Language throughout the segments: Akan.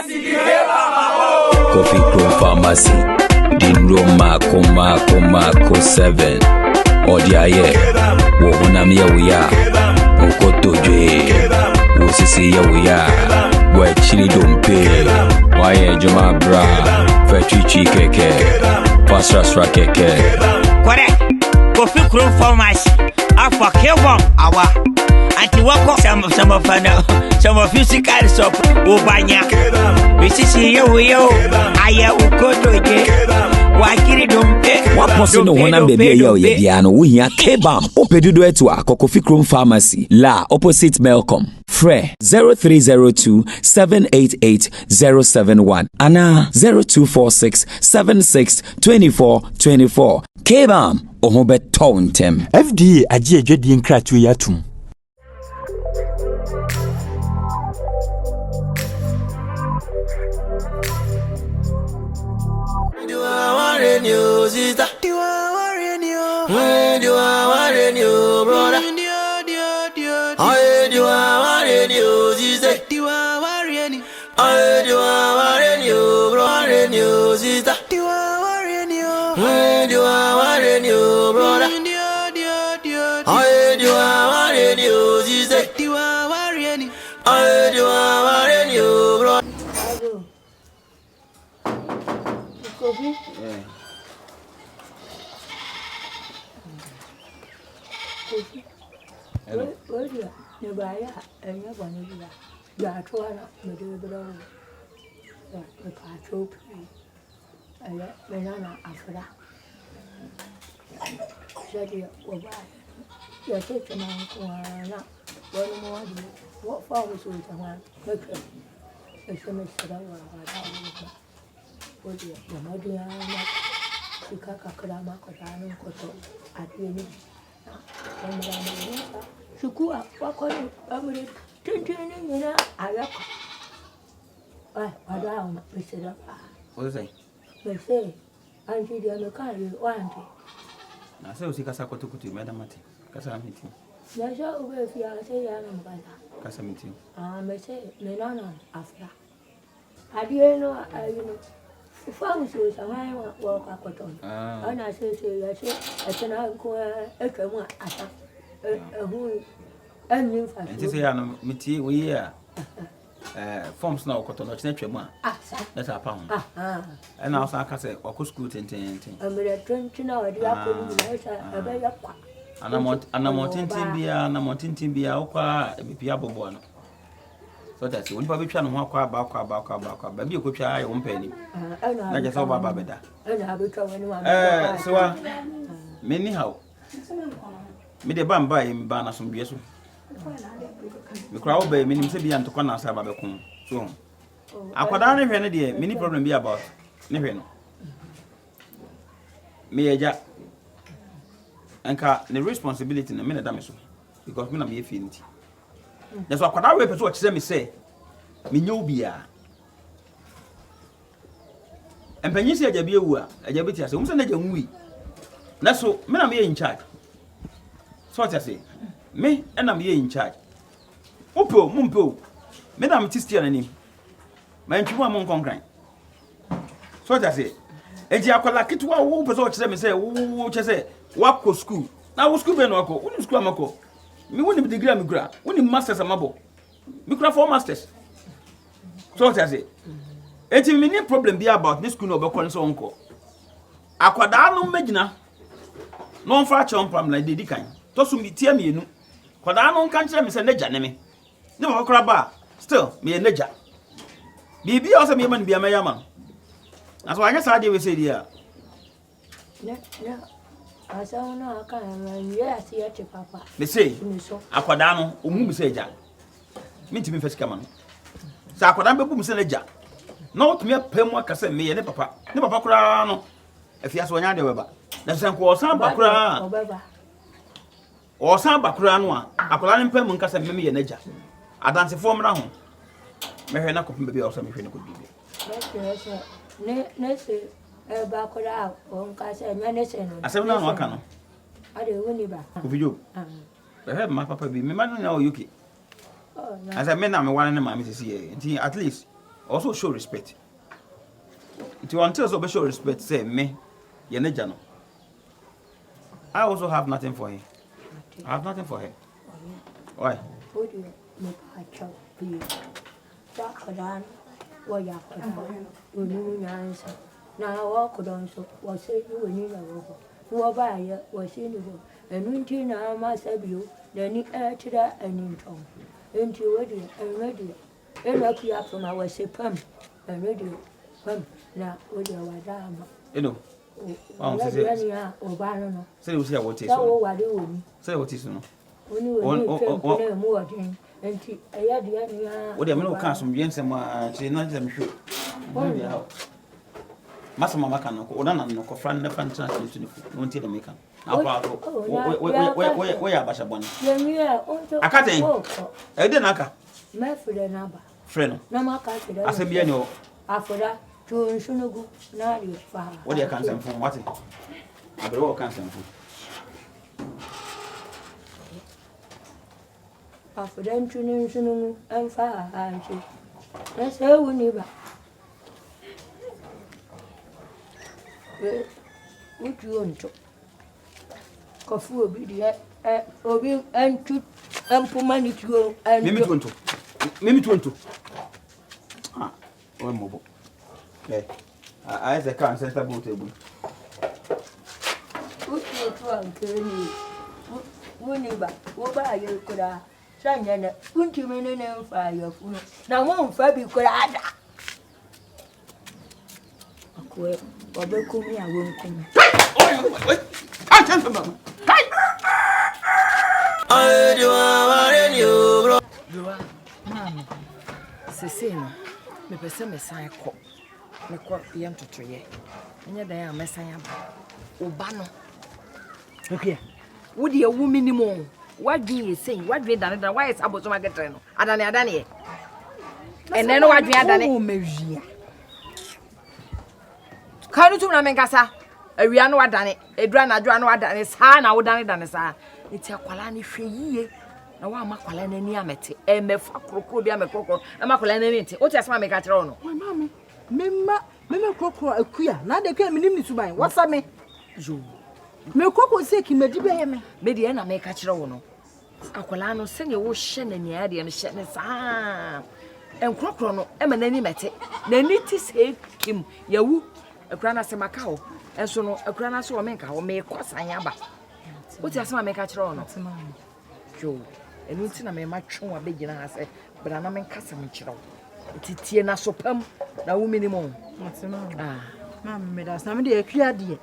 Coffee Crew Pharmacy. Dangerou Mako 7. Odiaye. Wohunamia we are. Okotoje. Wosisi we are. We chili don't pay. Why Juma bra. Fechichi keke. Pasra keke. Correct. Coffee Crew Pharmacy. Afa kebom awa. Anti wako some of physical soap. Ubanya. We see you aya ukotoje. Wakiri dompe. What person no one baby yo yediano we here kebam. Opedudo etwa Coffee Crew Pharmacy. La opposite Melcom. Fre 0302 788 071. Ana 0246 76 24 24. Kebam. Ohobe tontem. FDA aji edwedi nkratu yatum. News is that you are in you when you are in you, brother. I do are in you, is that you are in you. I do are in you, brother. News is that you are in you when you are in you, brother. I do are in you, is that you are in you. I do are in you, brother. Where you buy and you're going to do that. You are trying to do the patrol. I let Banana after that. Said you will buy. You're taking on not one more. What follows with the one? Look at it's a mixture of what you know, dear. Kaka Kodano Koto at the end. Sukua wako amri tintini nina ayako wadao misira What is it? Bese anti dia mekari wanti Na se usikasa kutukuti madamati kasa miti Nasha ube fia se yana mkanda kasa miti mese menana afra Adieno ayino Famu so samai wa kakoton ana se ya se atena ko ekemu ata ehu enyin fa Nti se ya no miti we ya forms na okoto no chenetwe mu a let apa ho na also aka se okọ school tenten amere tonti na odi akọ ni na sa ebe ya kwa ana motintin bia okwa ebipia bobo no so that when people try no ho akwa ba ba bi ekotwa ayo mpani na je so baba beda ana abetwa wani ma so wa meni how me de bamba e mba na so bie so me kra wo ba menim se bia ntokwa na asa ba bekum so akwada ne hwe ne de mini problem bi about ne hwe no me eja enka the responsibility na me na da me so because me na me efi nti na so akwada we person o kire me say me nyo bia empanyi se aja bi ewu a aja bi ti ase umse na aja nwi na so me na me in charge so what I say me na me in charge opo mumpo me na me ti steer na nim ma ntwu am nkonkran so what I say eji akwala kitwa wo person o kire me say wo che say wako school na wo school be no akọ woni school amako me woni degree am kura woni masters amabo me kura 4 masters so what I say eti me ni problem be about this school no be kon so onko akwada no magina no mfa chompam na dedi kan to so mi tie me enu kwada no kan kire me se naja ne me ne ba kura ba still me naja bibi o se me man bia ma yama aso anya sa de we say dia ne asa ona aka na ya si ya che papa me say akwada no omu mi se ja mintimi fasika man sa akwada be bu mi se naja na otumi apem akase me ye ne papa kura no afia so nya de weba na sen ko osan ba kura osan ba kura no a akwada ne pem nkase me ye naja adanse fo mra ho me hwe na kopem be o so me hwe ne ko bibi ne se ba kura o nkase nya ne se no asem na no aka no ade woni ba ko video be he ma papa bi me ma no na o yuki asa me na me wane ne ma me sisi e nti at least also show respect. If you want to show respect, say me, you're not Jano. I also have nothing for him. I have nothing for her. Why? What do you make a child be? Dakadan, what you answer. Now, walk on so was saying you will need a rover. Who are by you was in the room. And until now, must have you, then you air to that and in tongue. Into ready and ready. And look you up from our say pump and ready. Pump now, what you are down. You know. Oh, say you see what is so. What do you say what is no? when you were more than and I had the other. What do you mean? Can't some yen some not them sure. Master Mamma can or none no friend the fantastic won't tell the maker. Where are Bashabon? I can't think. I didn't know. My friend, friend. No, my country. I said, you know, after that, to Shunugu, now you far. What do you cancel from what? I will all cancel from. After them, Shunugu, and far, and she. That's how we never. What you want to? Coffee will be there, and to put money to go and Mimi 20. Mimi 20. Ah, one mobile. Okay. I as a car set a boat table. What you want to me? When you buy, what buy you could have. Sanya, won't you mean a fire? Now, won't Fabi could add. Or they come here, I won't come. I can't remember. I do want you, bro. Mamma, Cecina, me person Messiah cock, me cock yam to tree. And yet they are Messiah Ubano. Okay, would you a woman more? What do you say? What do you done? Why is about to my get treno? Adani. And then what do you done? Can you do Namengasa? A Riano Adani, a Drana Drano Adani, Sana, Udani Danesa. It's a Qualani Free. Na wa makwalane ni amete e mefa krokro bia me krokro e makwalane ni nti o ti asema me ka kire ono wa mama me krokro akua na de kwa minim ni suban wasa me jo me krokro se ki medi be me de na me ka kire ono akwala no se ne wo hye na nia de no hye ne saa en krokro no e ma nani mete na ni ti se kim yawu akura na se maka ho enso no akura na so o me nka ho me kwasan aba o ti asema me ka kire ono jo enu nti na me ma twon abegina ha se bra na men kasa me kire wo titie na sopam na wo minimum mama me das na me de akua de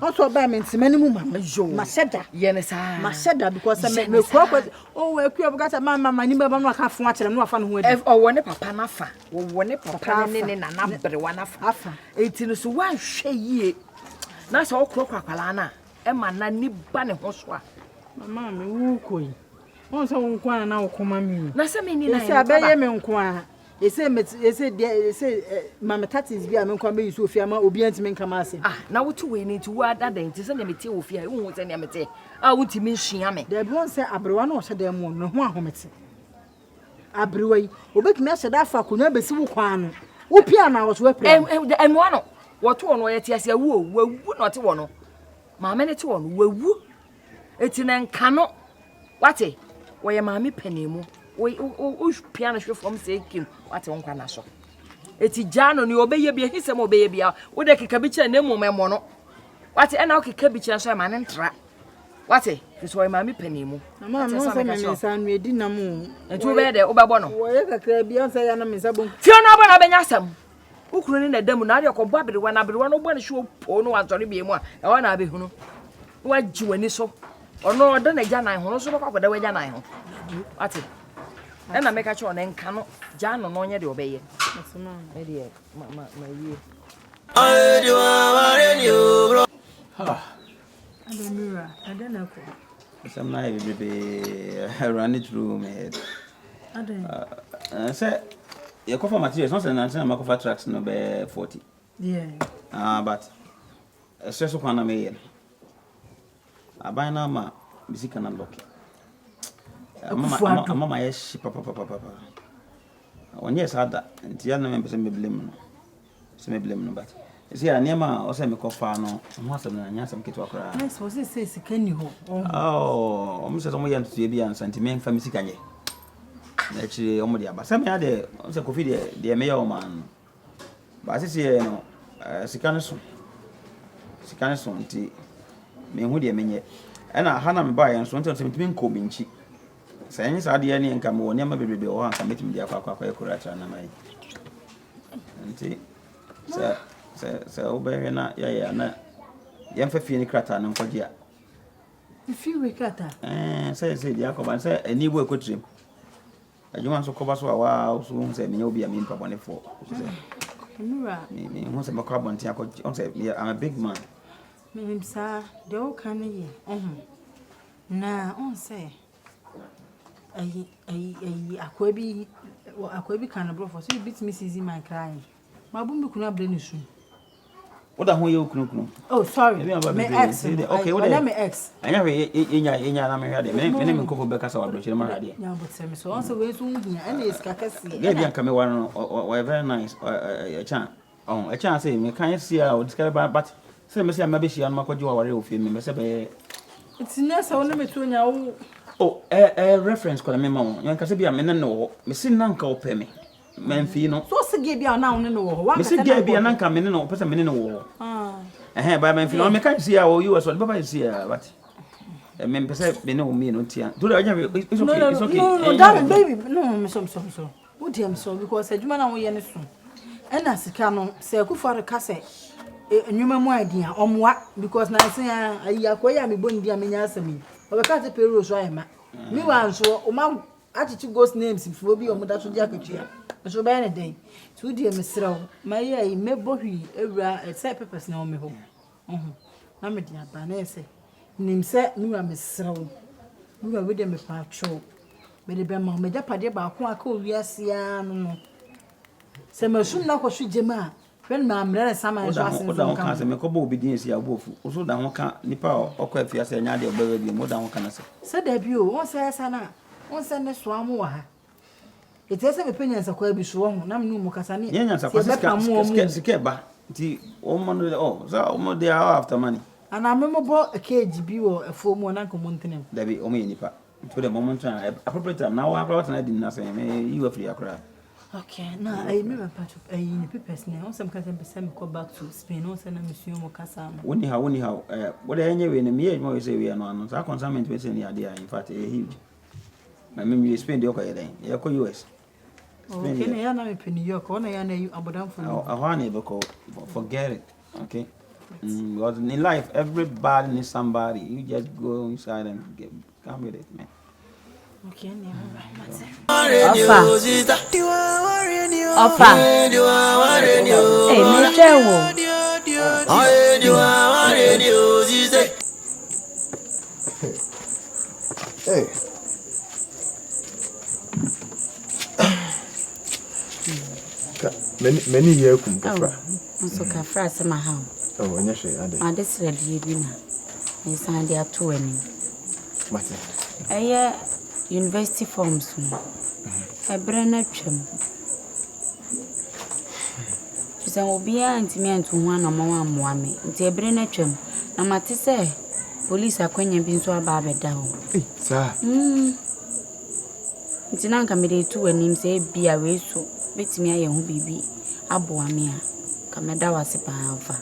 also ba me ntimani mu mama jo maseda ye ne sa maseda because me kwakwa o akua bukata mama ni baba no aka fo akere no afa no ho adi o wone papa na fa wo wone papa ne na na bere wa na fa enti no so wan hwe yie na so okrokwa kwala na e ma na ni ba ne ho so a mama me wu koi on so nkwa na okoma mi na se me ni na ese abaye me nkwa ese mama tatis bia me nkwa be yusu ofia ma obi antime nkama ase na wotu we ni ti wa dada nti se ne mete ofia hu se ne mete wotu mi nhia me da bi on se abrewa na o se da mu no ho ahomete abrewa yi obekimi ase da fa konya besi wo kwan no wo pia na wo so apre enwa no wotu ono ye ti ase wawu na te wo no maame ne te wo no wawu eti na nka no wate wo ye maame panimu o piano hwe from say kim wate won kwa na so eti jano ni obeye bia hisem obeye bia wo de keka bi kire na mu memo no wate ena o keka bi kire so ma ne ntra wate so wo maame panimu mama no se me nsa no edi na mu enti wo be de wo be bo no wo ye kakra bia nsa ya na me nsa bon fio na bo na benya asam ukuru ni na dam na ade ko bo abere wa na abere wa no bo na hwe po no wanzore bia mu a e wa na abehunu wa jiwani so ono oda na gya nan ho no so kwa kwada wa gya nan ho wate ena meka cho na nka no gya no no nye de obeye me de ma yi I do want you, bro. I don't know. Some night I run it through my head. I said, your cover materials, not an answer, my cover tracks no be 40. Yeah. But a stress of one me. I buy now my music and unlock. Mama, yes, papa. When yes, I that, and Tiana members and me blame. Some blame no, but see, I never also make a far no, and once I'm some kid to cry. Yes, was it says, can you? Oh, Mrs. Omoyan to be and sentiment from Missicane. Actually, Omodia, but some other, also coffee, the mayor man. But I see, no, Sicanason, tea, me who dear me, and I had them buy and so on to me combing cheap. Saying, I did any income or never be or committing the aqua correct and I. And Sir, obey na ya na yamfa fi ni krata na mfodie a fi we krata say Jacob and say any work with him adwuma so koba so wa so say me obi a me mpa bone fo mura me who say makwa bonti akọ on say I'm a big man me sa de o kan ye na on say ai akwa bi kan bro for so bit me see my crying ma bu mi kuna bre ni su. What the whole you kunu? Oh, sorry. My ex. Okay, what am my ex? I never inya na me hade. Me me ko be kasa wa bro chire ma hade. Yeah, but say me so on say we so hia and is kakasi. Yeah, dia come one or very nice a chan. Oh, a chan say me kan see o describe but say me say ma be shia no makoji wa ware ofie me say be. It's nurse I want me to nya o. Oh, reference ko na me ma won. Yan ka say bia me ne no. Me sin na nka o pe me. Menfi no. So se ge bia na won no wo. Me se ge bia na nka me ne no, pesa me ne no wo. Ba menfi no me kan see a o you so baba see a but me pesa me ne o me no tia. Do that it's okay, it's okay. No, darling baby, no, me so. Wo dem so because adwuma na wo ye ne so. E na sika no se akufo ka se enwuma mu adia omwa because na se ayi akoya me boni dia me nya asami. Obeka te payroll so ayema. Me wan so o ma atichi ghost names if obi omuda so dia katua. So be na dey. So die me sraw. My ye me bohwi ewura say purpose na o me ho. Na me dia ba na say. Nim say me wa me sraw. Me wa we de me pa tro. Me de be ma me japade ba ko aka owiase a no. Se me sun na ko so jema. Friend ma amre na sama so asen so kan. Ka se me ko bo obedience ya bofu. O so da ho ka nipa okwa afiase nya de obawa bi mo da ho ka na se. Se da bi o, won say sana. Won say ne so amu wa ha. Itese me penyansa kwa bi so ho na me mu kasa ne. Nyansa kwa sika ba. Ti o mo no oh, so o mo dey after money. Ana me mo bo cage bi wo afo mu na nkomo ntene. Da bi o mo ye nipa. To the moment appropriate time now about na din na say me you free akra. Okay, now I remember part of in papers now. Some can say me go back to Spain. No say na monsieur mo kasa. Woni how what the any way na me mo say we no no. So consignment we say near there in fact huge. My me Spain dey okay then. You go US. Okay, na ya na me New York. Ona ya na you abodam for. I want forget it. Okay. Because in life everybody needs somebody. You just go inside and come with it, man. Okay, Opa. Hey, me chewo. Hey. Many years kum kafra. So kafra se ma ha. Oh, anya hwe ade. Ade sre de bi na. E san de ato ani. Mate. Eye university forms no. Ebre na twam. Bisa obi a ntimi antu ho na mo amoa me. Nti ebre na twam. Na mate se police akwanya bi nso aba abeda ho. Sa. Nti na nka me de tu anim se bia we so. Betimi aye ho bibi aboa me a ka me da wase pa afa.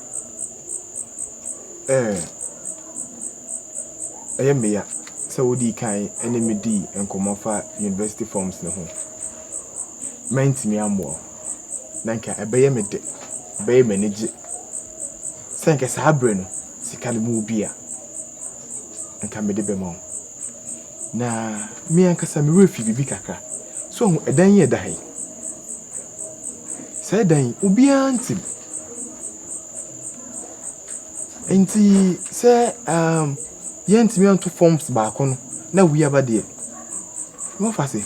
Meya so wodi kan enemy di enkomo fa university forms ne ho. Mentimi ambo. Nanka ebeye me de. Ebeye manage. Senke sabre no sika ne mu bia. Nka me de be ma. Na me ankasa me refi bibi kakra. So edan ye da hai. Say dan ubia antim. Enti say yentimi anto forms ba ko no na wi abade. Mo fa se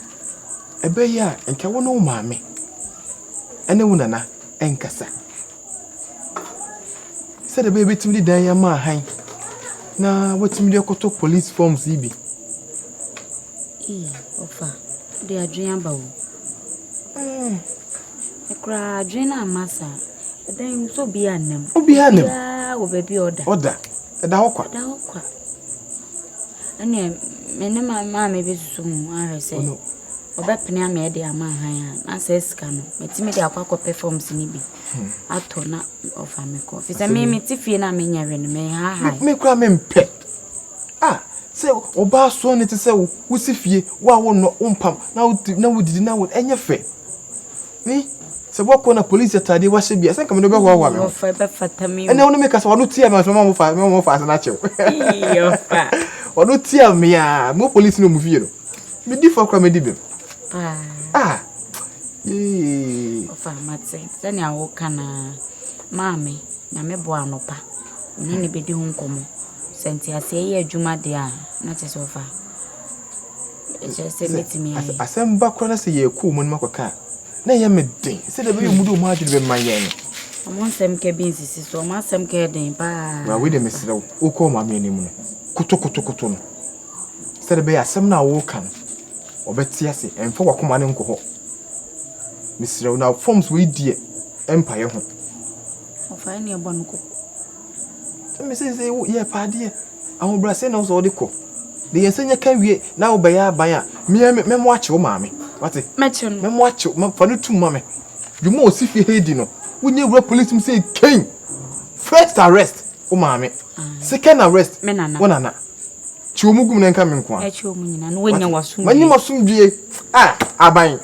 ebe ya enka wo no maame. Ene wo nana enkasa. Say the baby timi dan ya ma han. Na wetimi de koto police forms ibi. Ofa, de adrian ba wo. Ekra dwena masa. Then so be anem. Obi anem. Ya wo baby order. Order. Da hokwa. Da hokwa. Ane me mama me be susu ahwe say. Obepene ame de ama han na say sika no. Metimi de akwa performance ni bi. Ato na ofa me ko. Fi say me tifie na me nyawe no me ha. Me kura me mpe. Say oba so ne te say wo sifie wa wo no umpam na wo didi na wo enye fe. Ni se boko na police atade wa hye bia se kam no be ho wa me. Ofa be fata me. Ene wono me kasa wono tia me so mo fa na chew. Ofa. Wono tia me ya mo police no mu fie no. Me di for kra me di be. Ofa mate. Sani awo kana mame na me bo anopa. Ni ne be di ho nkomo. Senti ase ye adwuma de a na te so fa. Just metimi ayi. Asem ba kra na se ye ku mu no makoka. Na ye me den. Se de be mu do mu adwene be mayen. Amon sem ke bi nsisi so ma sem ke den ba. Wa we de mesre wo ko ma me anim no. Kuto no. Se de be asem na wo kan. Obeti ase emfa wakoma ne nkoho. Mesre wo na forms we die empire ho. Ofa ni e bonu ko. Me say ye paade ahun bra say na so de ko de yensenya kan wie na wo baya ban a me mo ache wo maame wate Mechon me mo ache me fa no tum mame dwuma osifie hedi no wonye wura police m say king first arrest wo maame second arrest wo nana chi omugum ne nka me nko a e chi omunyina no wonya wasum manyi masum die aban